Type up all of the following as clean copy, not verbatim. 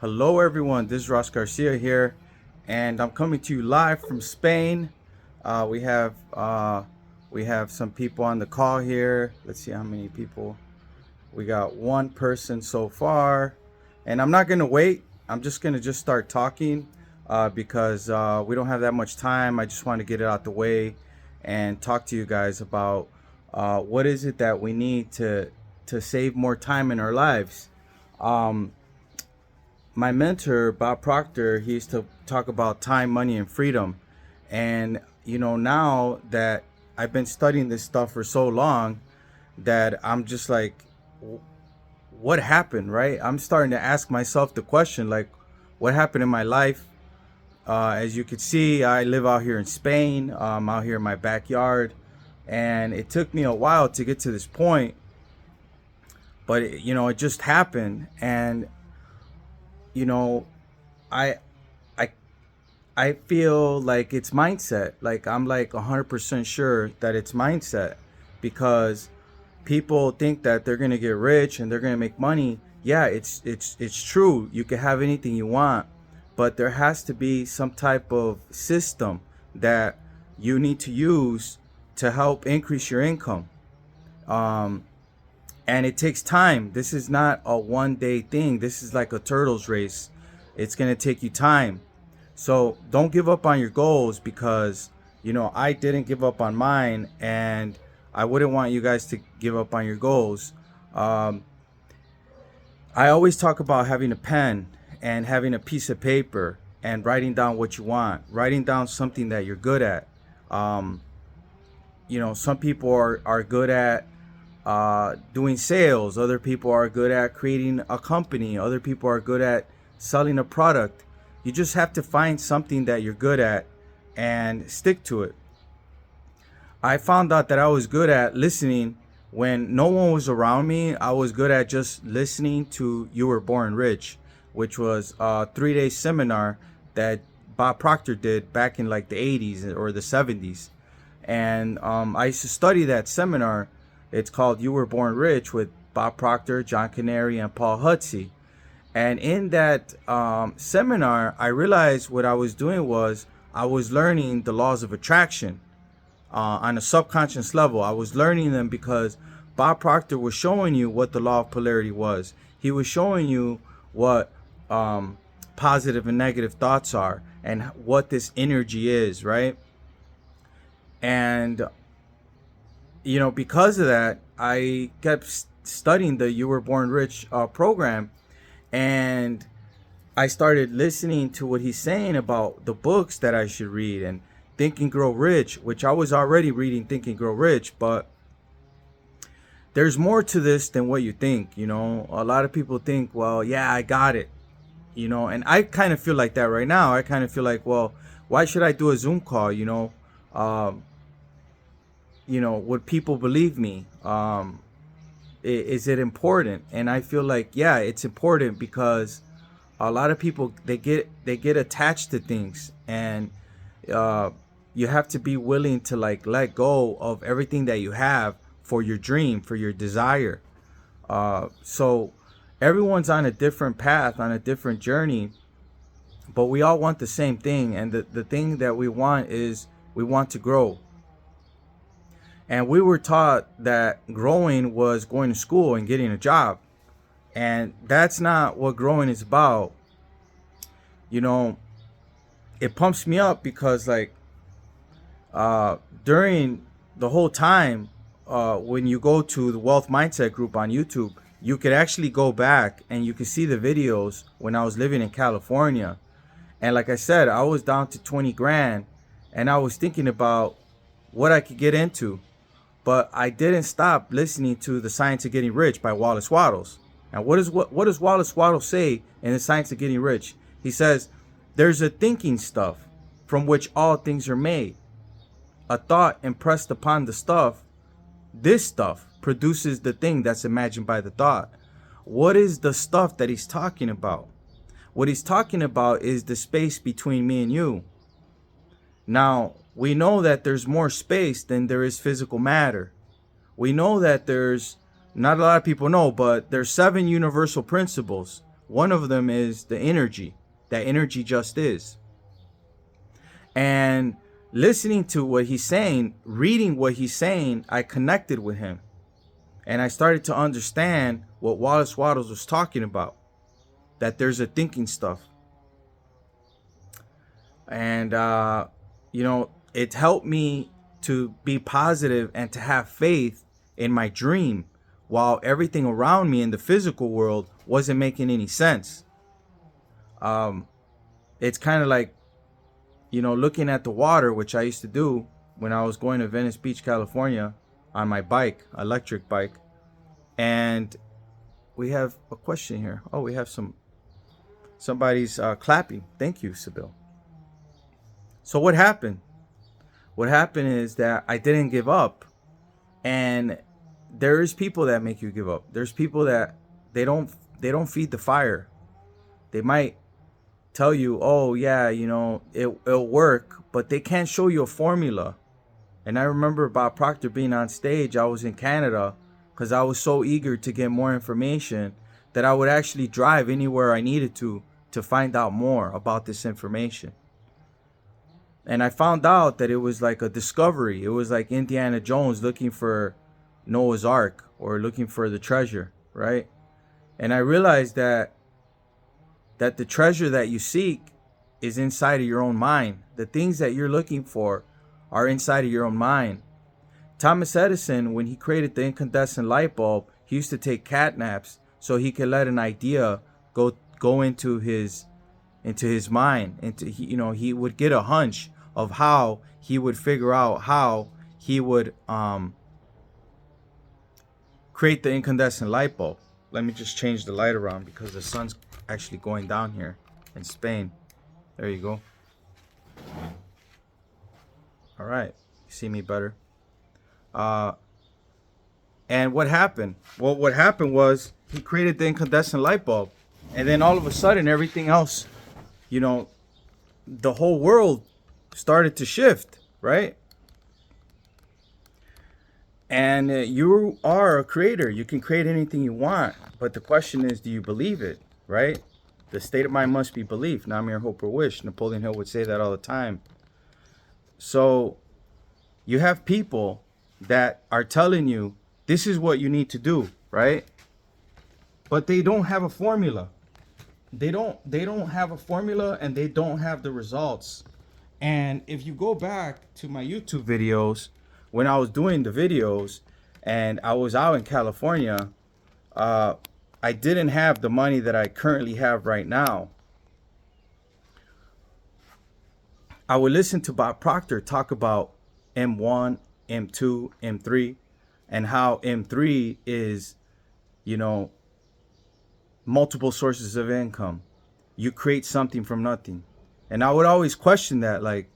Hello, everyone. This is Ross Garcia here, and I'm coming to you live from Spain. Uh, we have uh, we have some people on the call here. Let's see how many people. We got one person so far, and I'm not gonna wait. I'm just gonna start talking because we don't have that much time. I just want to get it out the way and talk to you guys about what is it that we need to save more time in our lives. Um, my mentor Bob Proctor, he used to talk about time, money, and freedom. And now that I've been studying this stuff for so long, that I'm just like, what happened, right? I'm starting to ask myself the question, like, what happened in my life? As you can see, I live out here in Spain. Out here in my backyard, and it took me a while to get to this point, but it just happened. And you know, I I I feel like it's mindset. Like I'm like 100% sure that it's mindset, because people think that they're gonna get rich and they're gonna make money. Yeah, it's true. You can have anything you want, but there has to be some type of system that you need to use to help increase your income. Um, and it takes time. This is not a 1 day thing. This is like a turtles race. It's gonna take you time. So don't give up on your goals, because I didn't give up on mine, and I wouldn't want you guys to give up on your goals. Um, I always talk about having a pen and having a piece of paper and writing down what you want, writing down something that you're good at. Um, some people are good at doing sales, other people are good at creating a company, other people are good at selling a product. You just have to find something that you're good at and stick to it. I found out that I was good at listening when no one was around me. I was good at just listening to You Were Born Rich, which was a 3 day seminar that Bob Proctor did back in like the 80s or the 70s. And I used to study that seminar. It's called You Were Born Rich, with Bob Proctor, John Canary, and Paul Hudsey. And in that seminar, I realized what I was doing was I was learning the laws of attraction on a subconscious level. I was learning them because Bob Proctor was showing you what the law of polarity was. He was showing you what positive and negative thoughts are, and what this energy is, right? And because of that, I kept studying the You Were Born Rich program, and I started listening to what he's saying about the books that I should read, and Think and Grow Rich, which I was already reading Think and Grow Rich, but there's more to this than what you think. A lot of people think, well, yeah, I got it, and I kind of feel like that right now. I kind of feel like, well, why should I do a Zoom call? Um, would people believe me? Is it important? And I feel like, yeah, it's important, because a lot of people, they get attached to things, and uh, you have to be willing to like let go of everything that you have for your dream, for your desire. So everyone's on a different path, on a different journey, but we all want the same thing, and the thing that we want is we want to grow. And we were taught that growing was going to school and getting a job. And that's not what growing is about. You know, it pumps me up because, like, during the whole time, when you go to the Wealth Mindset group on YouTube, you could actually go back and you could see the videos when I was living in California. And like I said, I was down to 20 grand, and I was thinking about what I could get into. But I didn't stop listening to The Science of Getting Rich by Wallace Wattles. And what does Wallace Wattles say in The Science of Getting Rich? He says, there's a thinking stuff from which all things are made. A thought impressed upon the stuff, this stuff produces the thing that's imagined by the thought. What is the stuff that he's talking about? What he's talking about is the space between me and you. Now, we know that there's more space than there is physical matter. We know that not a lot of people know, but there's 7 universal principles One of them is the energy. That energy just is. And listening to what he's saying, reading what he's saying, I connected with him. And I started to understand what Wallace Wattles was talking about. That there's a thinking stuff. And, it helped me to be positive and to have faith in my dream while everything around me in the physical world wasn't making any sense. It's kind of like, looking at the water, which I used to do when I was going to Venice Beach, California on my bike, electric bike. And we have a question here. Oh, we have somebody's clapping. Thank you, Sibyl. So what happened? What happened is that I didn't give up. And there is people that make you give up. There's people that they don't feed the fire. They might tell you, oh yeah, it'll work, but they can't show you a formula. And I remember Bob Proctor being on stage. I was in Canada because I was so eager to get more information that I would actually drive anywhere I needed to find out more about this information. And I found out that it was like a discovery. It was like Indiana Jones looking for Noah's Ark or looking for the treasure, right? And I realized that the treasure that you seek is inside of your own mind. The things that you're looking for are inside of your own mind. Thomas Edison, when he created the incandescent light bulb, he used to take cat naps so he could let an idea go into his mind. He would get a hunch of how he would figure out how he would create the incandescent light bulb. Let me just change the light around because the sun's actually going down here in Spain. There you go. All right, you see me better. And what happened? Well, what happened was he created the incandescent light bulb, and then all of a sudden everything else, the whole world started to shift, right? And you are a creator. You can create anything you want, but the question is, do you believe it, right? The state of mind must be belief, not mere hope or wish. Napoleon Hill would say that all the time. So you have people that are telling you this is what you need to do, right? But they don't have a formula. They don't have a formula, and they don't have the results. And if you go back to my YouTube videos, when I was doing the videos and I was out in California, I didn't have the money that I currently have right now. I would listen to Bob Proctor talk about M1, M2, M3, and how M3 is, multiple sources of income. You create something from nothing. And I would always question that, like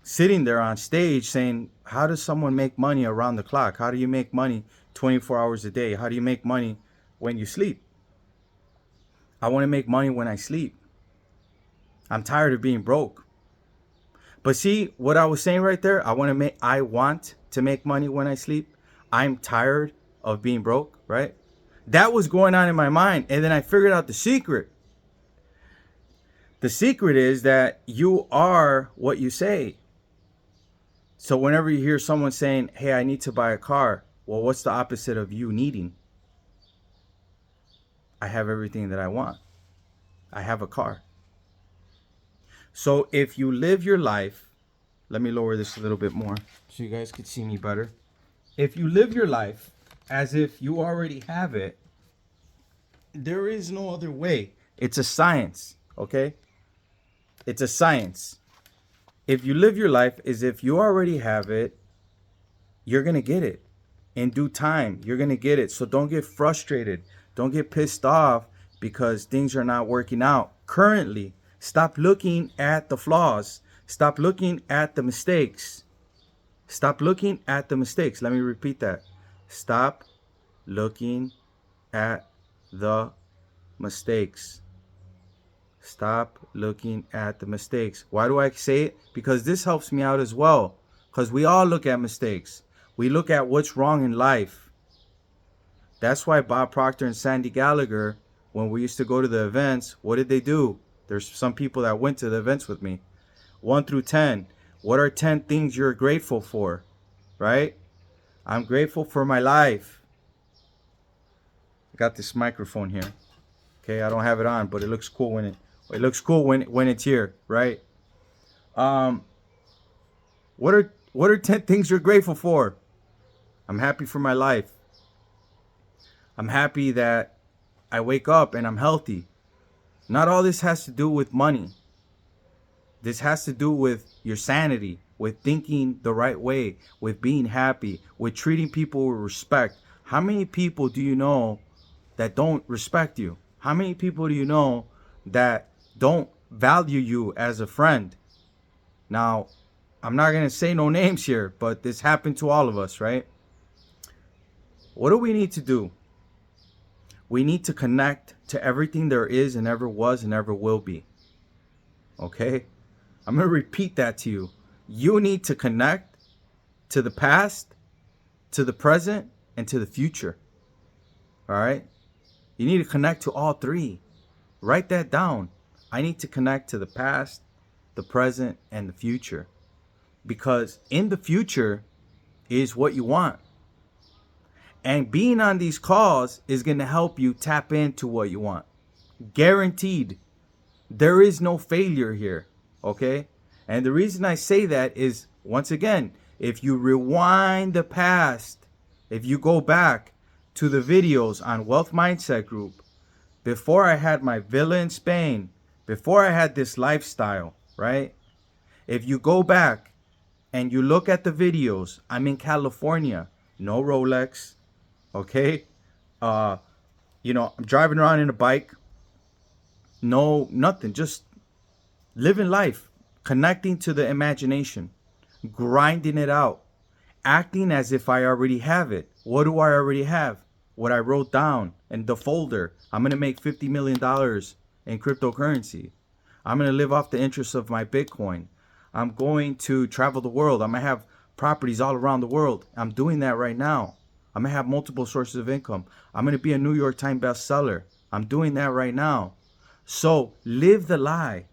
sitting there on stage saying, how does someone make money around the clock? How do you make money 24 hours a day? How do you make money when you sleep? I want to make money when I sleep. I'm tired of being broke. But see what I was saying right there? I want to make money when I sleep. I'm tired of being broke, right? That was going on in my mind. And then I figured out the secret. The secret is that you are what you say. So whenever you hear someone saying, hey, I need to buy a car, well, what's the opposite of you needing? I have everything that I want. I have a car. So if you live your life, let me lower this a little bit more so you guys can see me better. If you live your life as if you already have it, there is no other way. It's a science, okay? It's a science. If you live your life as if you already have it, you're going to get it. In due time, you're going to get it. So don't get frustrated. Don't get pissed off because things are not working out. Currently, stop looking at the flaws. Stop looking at the mistakes. Stop looking at the mistakes. Let me repeat that. Stop looking at the mistakes. Stop looking at the mistakes. Why do I say it? Because this helps me out as well. Because we all look at mistakes. We look at what's wrong in life. That's why Bob Proctor and Sandy Gallagher, when we used to go to the events, what did they do? There's some people that went to the events with me. 1 through 10. What are 10 things you're grateful for? Right? I'm grateful for my life. I got this microphone here. Okay, I don't have it on, but it looks cool when it's here, right? What are 10 things you're grateful for? I'm happy for my life. I'm happy that I wake up and I'm healthy. Not all this has to do with money. This has to do with your sanity, with thinking the right way, with being happy, with treating people with respect. How many people do you know that don't respect you? How many people do you know that don't value you as a friend? Now, I'm not going to say no names here, but this happened to all of us, right? What do we need to do? We need to connect to everything there is and ever was and ever will be. Okay? I'm going to repeat that to you. You need to connect to the past, to the present, and to the future. All right? You need to connect to all three. Write that down. I need to connect to the past, the present, and the future. Because in the future is what you want. And being on these calls is going to help you tap into what you want. Guaranteed. There is no failure here. Okay? And the reason I say that is, once again, if you rewind the past, if you go back to the videos on Wealth Mindset Group, before I had my villa in Spain, before I had this lifestyle, right? If you go back and you look at the videos, I'm in California, no Rolex, okay? I'm driving around in a bike, no, nothing, just living life, connecting to the imagination, grinding it out, acting as if I already have it. What do I already have? What I wrote down in the folder. I'm going to make $50 million in cryptocurrency. I'm going to live off the interest of my Bitcoin. I'm going to travel the world. I'm going to have properties all around the world. I'm doing that right now. I'm going to have multiple sources of income. I'm going to be a New York Times bestseller. I'm doing that right now. So live the lie.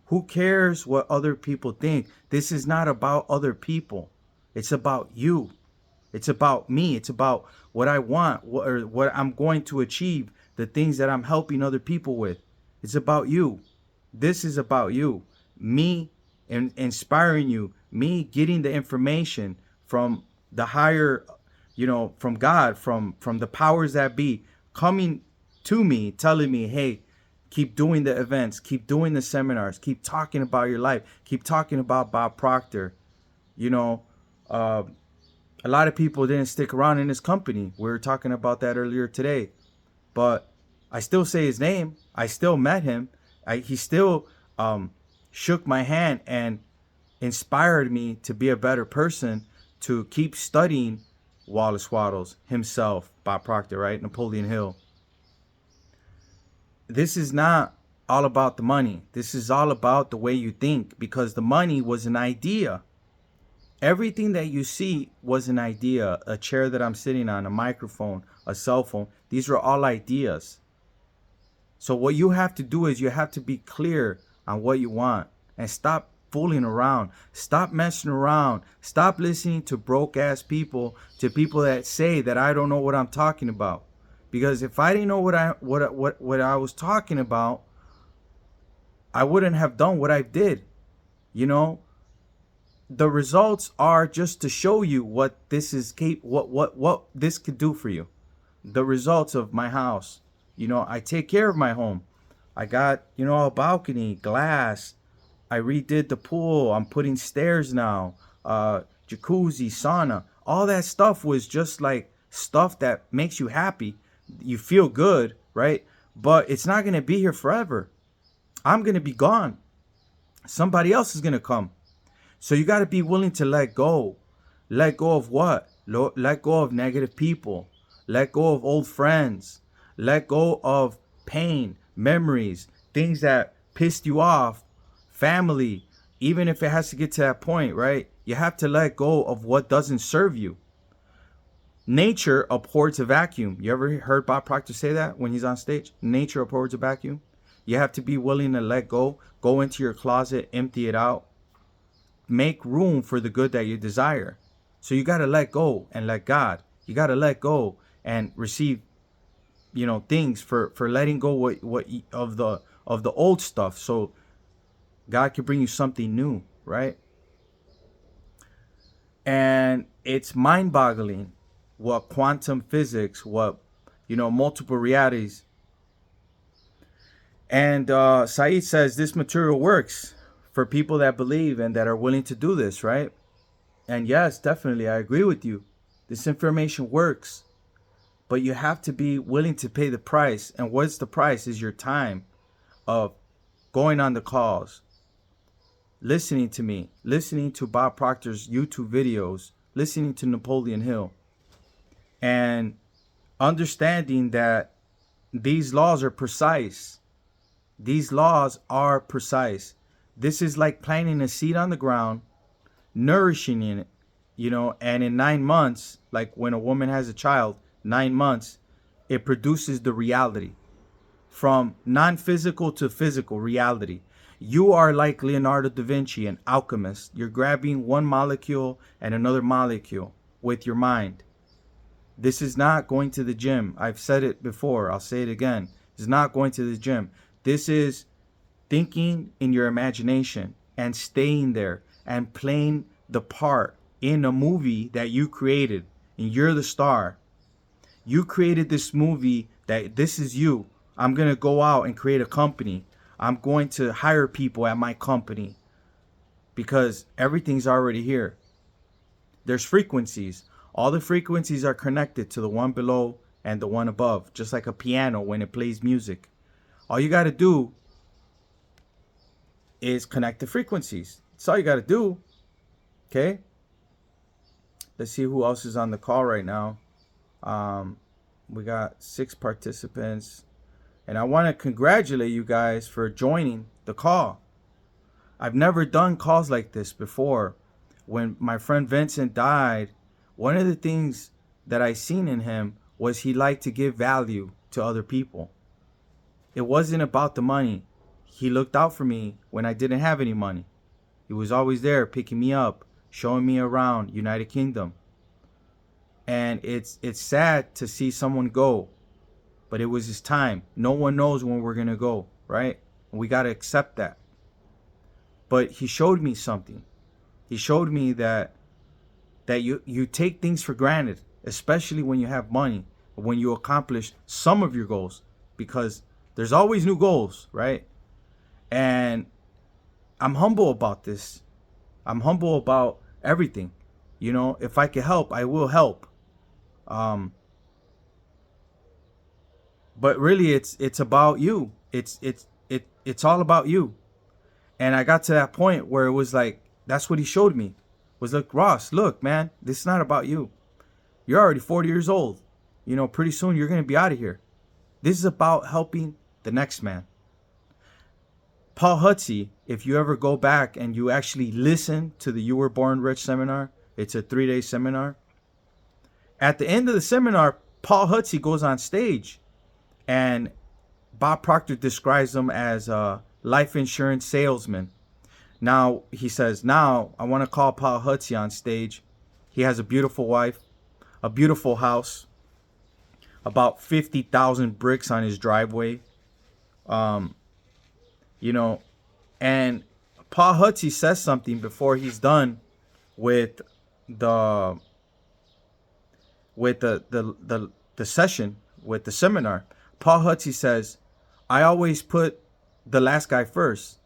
Who cares what other people think? This is not about other people. It's about you. It's about me. It's about what I want, what I'm going to achieve, the things that I'm helping other people with. It's about you. This is about you. Me inspiring you. Me getting the information from the higher, from God, from the powers that be, coming to me, telling me, hey, keep doing the events, keep doing the seminars, keep talking about your life, keep talking about Bob Proctor. A lot of people didn't stick around in his company. We were talking about that earlier today. But I still say his name. I still met him. He still shook my hand and inspired me to be a better person, to keep studying Wallace Wattles himself, Bob Proctor, right? Napoleon Hill. This is not all about the money. This is all about the way you think, because the money was an idea. Everything that you see was an idea. A chair that I'm sitting on, a microphone, a cell phone. These are all ideas. So what you have to do is you have to be clear on what you want and stop fooling around. Stop messing around. Stop listening to broke ass people, to people that say that I don't know what I'm talking about. Because if I didn't know what I was talking about, I wouldn't have done what I did. The results are just to show you what this is what this could do for you. The results of my house. I take care of my home. I got, a balcony, glass. I redid the pool. I'm putting stairs now. Jacuzzi, sauna. All that stuff was just like stuff that makes you happy. You feel good, right? But it's not going to be here forever. I'm going to be gone. Somebody else is going to come. So you got to be willing to let go. Let go of what? Let go of negative people. Let go of old friends. Let go of pain, memories, things that pissed you off, family. Even if it has to get to that point, right? You have to let go of what doesn't serve you. Nature abhors a vacuum. You ever heard Bob Proctor say that when he's on stage? Nature abhors a vacuum. You have to be willing to let go into your closet, empty it out, make room for the good that you desire. So you got to let go and let God. You got to let go and receive, things for letting go what of the old stuff, so God can bring you something new, right? And it's mind-boggling what quantum physics, what multiple realities. And Said says this material works for people that believe and that are willing to do this, right? And yes, definitely, I agree with you. This information works, but you have to be willing to pay the price. And what's the price? Is your time of going on the calls, listening to me, listening to Bob Proctor's YouTube videos, listening to Napoleon Hill, and understanding that these laws are precise. These laws are precise. This is like planting a seed on the ground, nourishing it, and in 9 months, like when a woman has a child, 9 months, it produces the reality. From non-physical to physical reality. You are like Leonardo da Vinci, an alchemist. You're grabbing one molecule and another molecule with your mind. This is not going to the gym. I've said it before. I'll say it again. It's not going to the gym. This is thinking in your imagination and staying there and playing the part in a movie that you created. And you're the star. You created this movie that this is you. I'm going to go out and create a company. I'm going to hire people at my company because everything's already here. There's frequencies. All the frequencies are connected to the one below and the one above, just like a piano when it plays music. All you got to do is connect the frequencies. That's all you got to do. Okay? Let's see who else is on the call right now. We got 6 participants. And I want to congratulate you guys for joining the call. I've never done calls like this before. When my friend Vincent died, one of the things that I seen in him was he liked to give value to other people. It wasn't about the money. He looked out for me when I didn't have any money. He was always there picking me up, showing me around United Kingdom. And it's sad to see someone go. But it was his time. No one knows when we're going to go, right? We got to accept that. But he showed me something. He showed me that you take things for granted, especially when you have money, when you accomplish some of your goals, because there's always new goals, right? And I'm humble about this. I'm humble about everything. If I can help, I will help. But really, it's about you. It's all about you. And I got to that point where it was like, that's what he showed me. Was like, Ross, look, man, this is not about you. You're already 40 years old. Pretty soon you're going to be out of here. This is about helping the next man. Paul Hutsey, if you ever go back and you actually listen to the You Were Born Rich seminar, it's a 3-day seminar. At the end of the seminar, Paul Hutsey goes on stage and Bob Proctor describes him as a life insurance salesman. Now, he says, now I want to call Paul Hutsey on stage. He has a beautiful wife, a beautiful house, about 50,000 bricks on his driveway. And Paul Hutsey says something before he's done with the session, with the seminar. Paul Hutsey says, I always put the last guy first,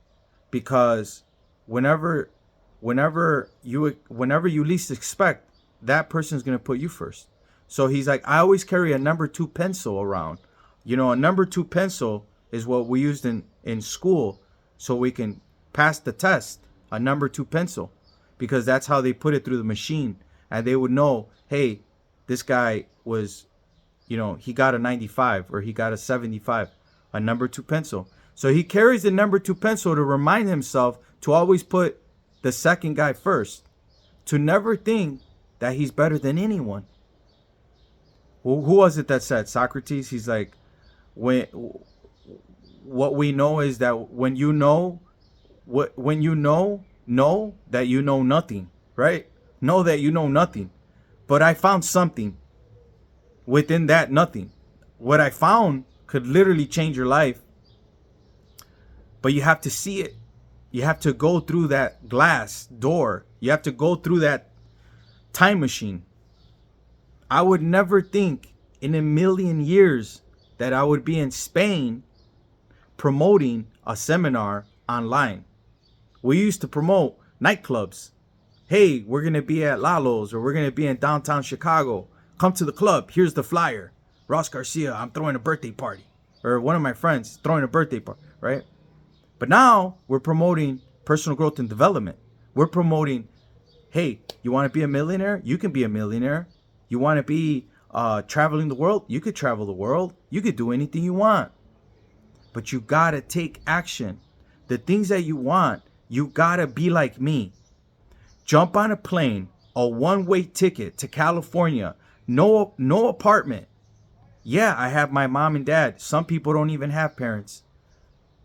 because whenever you least expect, that person's going to put you first. So he's like, I always carry a number 2 pencil around. A number 2 pencil is what we used in school so we can pass the test, a number 2 pencil, because that's how they put it through the machine. And they would know, hey, this guy was, he got a 95 or he got a 75, a number 2 pencil. So he carries the number 2 pencil to remind himself to always put the second guy first, to never think that he's better than anyone. who was it that said, Socrates? He's like, when what we know is that when you know when you know that you know nothing, right? Know that you know nothing. But I found something within that nothing. What I found could literally change your life. But you have to see it. You have to go through that glass door. You have to go through that time machine. I would never think in a million years that I would be in Spain promoting a seminar online. We used to promote nightclubs. Hey, we're going to be at Lalo's, or we're going to be in downtown Chicago. Come to the club. Here's the flyer. Ross Garcia, I'm throwing a birthday party. Or one of my friends throwing a birthday party, right? But now we're promoting personal growth and development. We're promoting, hey, you want to be a millionaire? You can be a millionaire. You want to be traveling the world? You could travel the world. You could do anything you want. But you got to take action. The things that you want, you got to be like me. Jump on a plane, a one-way ticket to California, no apartment. Yeah, I have my mom and dad. Some people don't even have parents.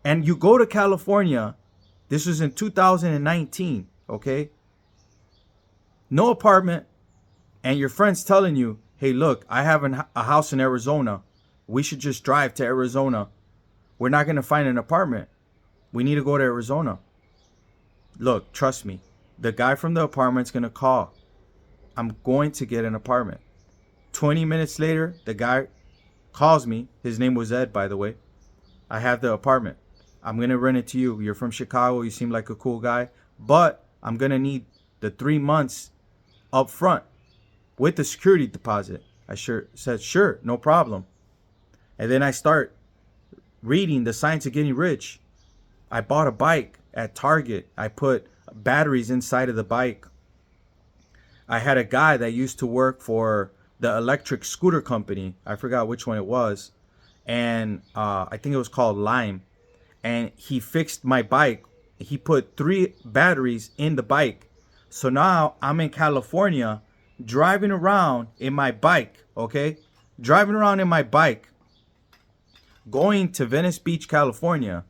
And you go to California, this was in 2019, okay? No apartment, and your friend's telling you, hey, look, I have a house in Arizona. We should just drive to Arizona. We're not going to find an apartment. We need to go to Arizona. Look, trust me. The guy from the apartment's going to call. I'm going to get an apartment. 20 minutes later, the guy calls me. His name was Ed, by the way. I have the apartment. I'm going to rent it to you. You're from Chicago. You seem like a cool guy. But I'm going to need the 3 months up front with the security deposit. I said, sure, no problem. And then I start reading The Science of Getting Rich. I bought a bike at Target. I put batteries inside of the bike. I had a guy that used to work for the electric scooter company. I forgot which one it was. And I think it was called Lime. And he fixed my bike. He put 3 batteries in the bike. So now I'm in California driving around in my bike, okay? Driving around in my bike, going to Venice Beach, California,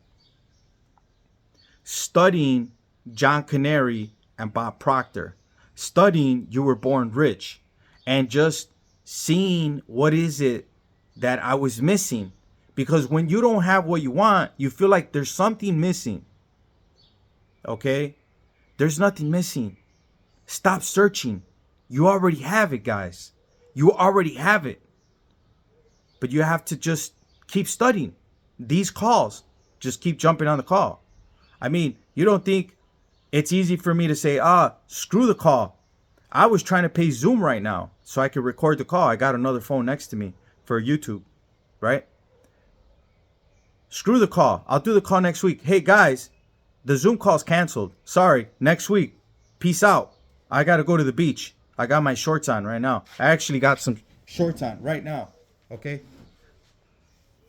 studying John Canary and Bob Proctor, studying You Were Born Rich, and just seeing what is it that I was missing. Because when you don't have what you want, you feel like there's something missing. Okay? There's nothing missing. Stop searching. You already have it, guys. You already have it. But you have to just keep studying. These calls, just keep jumping on the call. I mean, you don't think it's easy for me to say, screw the call. I was trying to pay Zoom right now so I could record the call. I got another phone next to me for YouTube, right? Screw the call. I'll do the call next week. Hey, guys, the Zoom call's canceled. Sorry, next week. Peace out. I got to go to the beach. I got my shorts on right now. I actually got some shorts on right now, okay?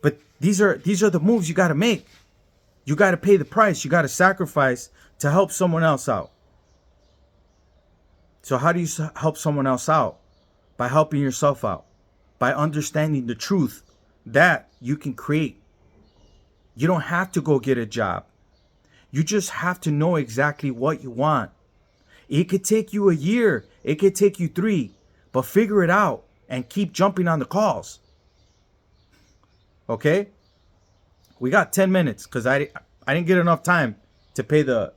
But these are the moves you got to make. You got to pay the price. You got to sacrifice to help someone else out. So how do you help someone else out? By helping yourself out. By understanding the truth that you can create. You don't have to go get a job. You just have to know exactly what you want. It could take you a year. It could take you 3. But figure it out and keep jumping on the calls. Okay? We got 10 minutes because I didn't get enough time to pay the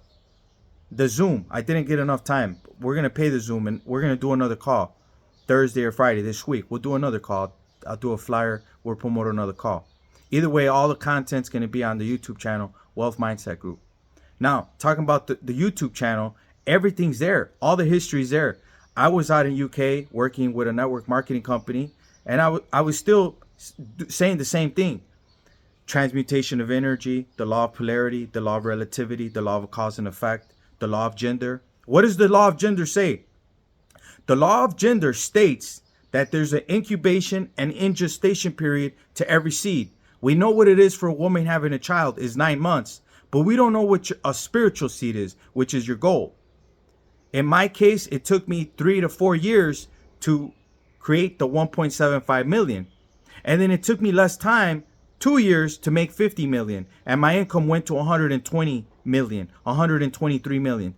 Zoom. I didn't get enough time. We're going to pay the Zoom and we're going to do another call Thursday or Friday this week. We'll do another call. I'll do a flyer. We'll promote another call. Either way, all the content's going to be on the YouTube channel, Wealth Mindset Group. Now, talking about the YouTube channel, everything's there. All the history's there. I was out in UK working with a network marketing company, and I was still saying the same thing. Transmutation of energy, the law of polarity, the law of relativity, the law of cause and effect, the law of gender. What does the law of gender say? The law of gender states that there's an incubation and ingestation period to every seed. We know what it is for a woman having a child is 9 months, but we don't know what a spiritual seed is, which is your goal. In my case, it took me 3 to 4 years to create the 1.75 million. And then it took me less time, 2 years, to make 50 million. And my income went to 120 million, 123 million.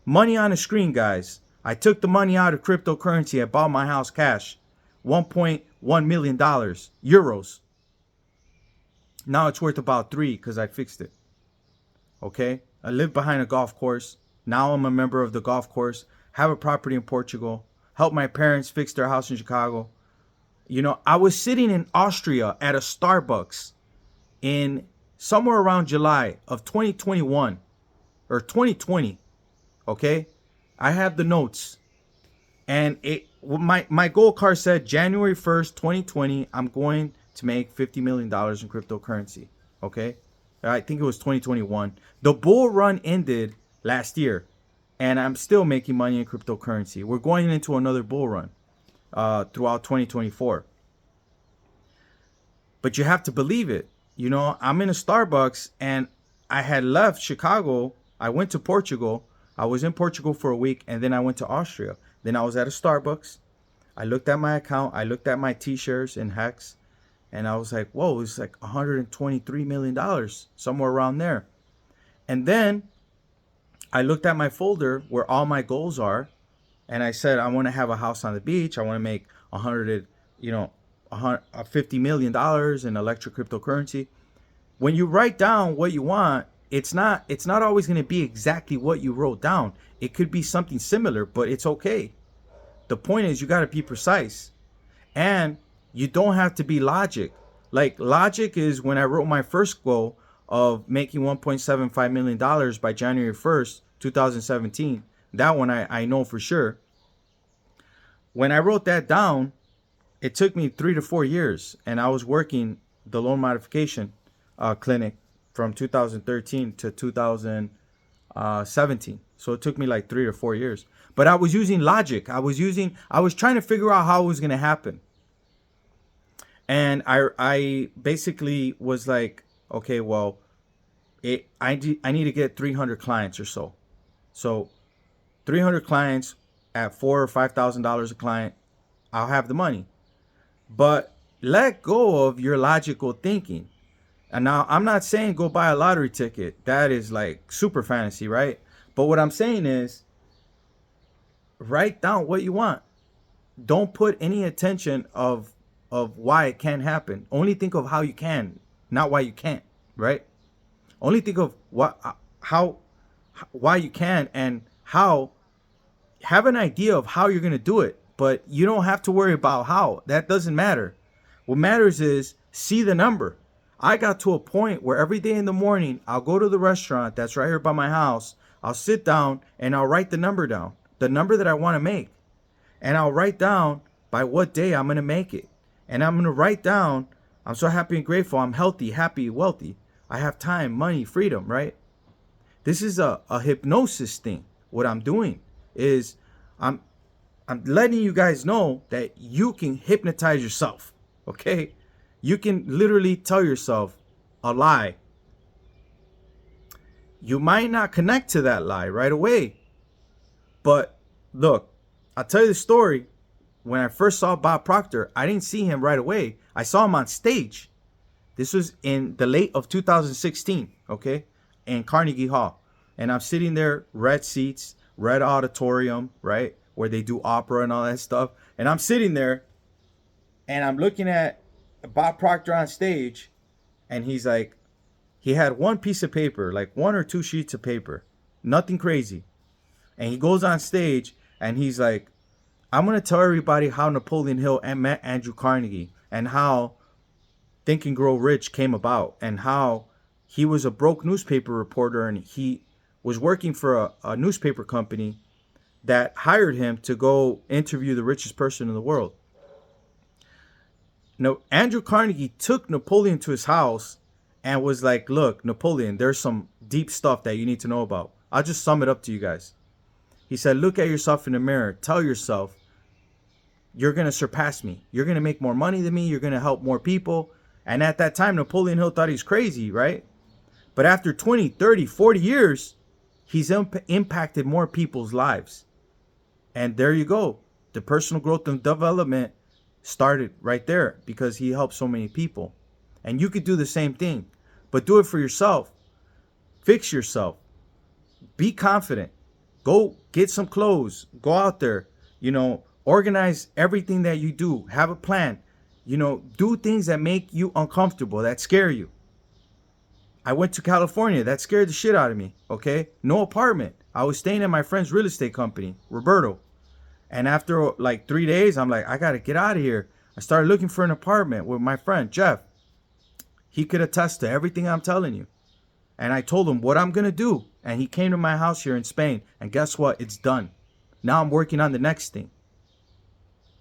Money on the screen, guys. I took the money out of cryptocurrency. I bought my house cash. $1.1 million, euros. Now it's worth about 3 because I fixed it. Okay? I live behind a golf course. Now I'm a member of the golf course. Have a property in Portugal. Help my parents fix their house in Chicago. You know, I was sitting in Austria at a Starbucks in somewhere around July of 2021 or 2020. Okay? I have the notes. And my gold card said January 1st, 2020, I'm going to make $50 million in cryptocurrency. Okay? I think it was 2021. The bull run ended last year, and I'm still making money in cryptocurrency. We're going into another bull run throughout 2024. But you have to believe it. You know, I'm in a Starbucks, and I had left Chicago. I went to Portugal. I was in Portugal for a week, and then I went to Austria. Then I was at a Starbucks. I looked at my account. I looked at my T-shares in Hex, and I was like, whoa, it's like $123 million, somewhere around there. And then I looked at my folder where all my goals are, and I said, I want to have a house on the beach. I want to make $50 million in electric cryptocurrency. When you write down what you want, it's not always going to be exactly what you wrote down. It could be something similar, but it's okay. The point is, you got to be precise, and you don't have to be logic. Like, logic is when I wrote my first goal of making $1.75 million by January 1st, 2017. That one I know for sure. When I wrote that down, it took me 3 to 4 years, and I was working the loan modification clinic from 2013 to 2017. So it took me like 3 or 4 years. But I was using logic. I was trying to figure out how it was going to happen. And I basically was like, okay, well, I need to get 300 clients or so. So 300 clients at $4,000 or $5,000 a client, I'll have the money. But let go of your logical thinking. And now I'm not saying go buy a lottery ticket. That is like super fantasy, right? But what I'm saying is write down what you want. Don't put any attention of why it can't happen. Only think of how you can, not why you can't, right? Only think of why you can, and how. Have an idea of how you're going to do it, but you don't have to worry about how. That doesn't matter. What matters is see the number. I got to a point where every day in the morning, I'll go to the restaurant that's right here by my house. I'll sit down and I'll write the number down, the number that I want to make. And I'll write down by what day I'm going to make it. And I'm going to write down, I'm so happy and grateful. I'm healthy, happy, wealthy. I have time, money, freedom, right? This is a hypnosis thing. What I'm doing is I'm letting you guys know that you can hypnotize yourself, okay? You can literally tell yourself a lie. You might not connect to that lie right away. But look, I'll tell you the story. When I first saw Bob Proctor, I didn't see him right away. I saw him on stage. This was in the late of 2016, okay? In Carnegie Hall. And I'm sitting there, red seats, red auditorium, right? Where they do opera and all that stuff. And I'm sitting there and I'm looking at Bob Proctor on stage, and he's like, he had one piece of paper, like 1 or 2 sheets of paper, nothing crazy. And he goes on stage and he's like, I'm going to tell everybody how Napoleon Hill met Andrew Carnegie, and how Think and Grow Rich came about, and how he was a broke newspaper reporter, and he was working for a newspaper company that hired him to go interview the richest person in the world. Now, Andrew Carnegie took Napoleon to his house and was like, look, Napoleon, there's some deep stuff that you need to know about. I'll just sum it up to you guys. He said, look at yourself in the mirror. Tell yourself, you're going to surpass me. You're going to make more money than me. You're going to help more people. And at that time, Napoleon Hill thought he's crazy, right? But after 20, 30, 40 years, he's impacted more people's lives. And there you go. The personal growth and development started right there because he helped so many people. And you could do the same thing, but do it for yourself. Fix yourself. Be confident. Go get some clothes. Go out there. Organize everything that you do. Have a plan. Do things that make you uncomfortable, that scare you. I went to California. That scared the shit out of me. Okay? No apartment. I was staying in my friend's real estate company, Roberto. And after like 3 days, I'm like, I got to get out of here. I started looking for an apartment with my friend, Jeff. He could attest to everything I'm telling you. And I told him what I'm going to do. And he came to my house here in Spain. And guess what? It's done. Now I'm working on the next thing.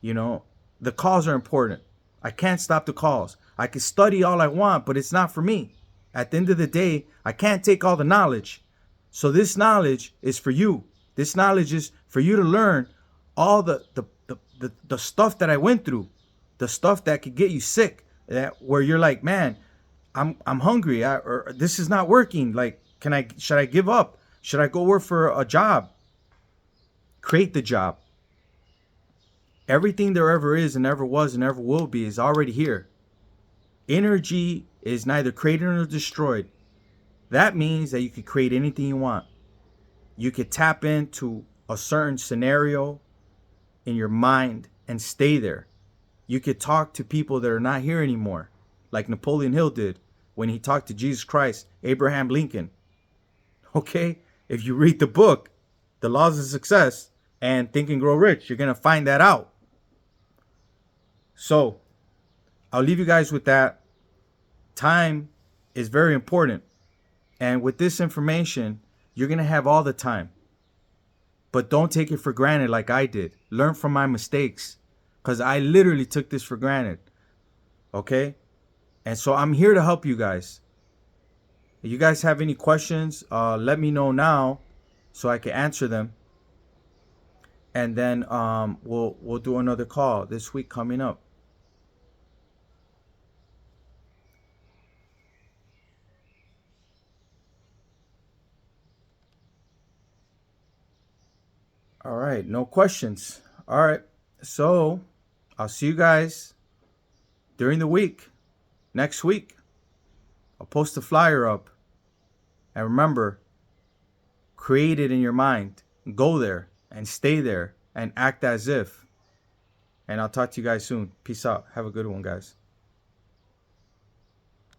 The calls are important. I can't stop the calls. I can study all I want, but it's not for me. At the end of the day, I can't take all the knowledge. So this knowledge is for you. This knowledge is for you to learn all the stuff that I went through, the stuff that could get you sick, where you're like, man, I'm hungry, or this is not working. Like, should I give up? Should I go work for a job? Create the job. Everything there ever is and ever was and ever will be is already here. Energy is neither created nor destroyed. That means that you can create anything you want. You could tap into a certain scenario in your mind and stay there. You could talk to people that are not here anymore, like Napoleon Hill did when he talked to Jesus Christ, Abraham Lincoln. Okay? If you read the book, The Laws of Success and Think and Grow Rich, you're going to find that out. So, I'll leave you guys with that. Time is very important. And with this information, you're going to have all the time. But don't take it for granted like I did. Learn from my mistakes. Because I literally took this for granted. Okay? And so I'm here to help you guys. If you guys have any questions, let me know now so I can answer them. And then we'll do another call this week coming up. All right, no questions. All right, so I'll see you guys during the week. Next week, I'll post a flyer up. And remember, create it in your mind. Go there and stay there and act as if. And I'll talk to you guys soon. Peace out. Have a good one, guys.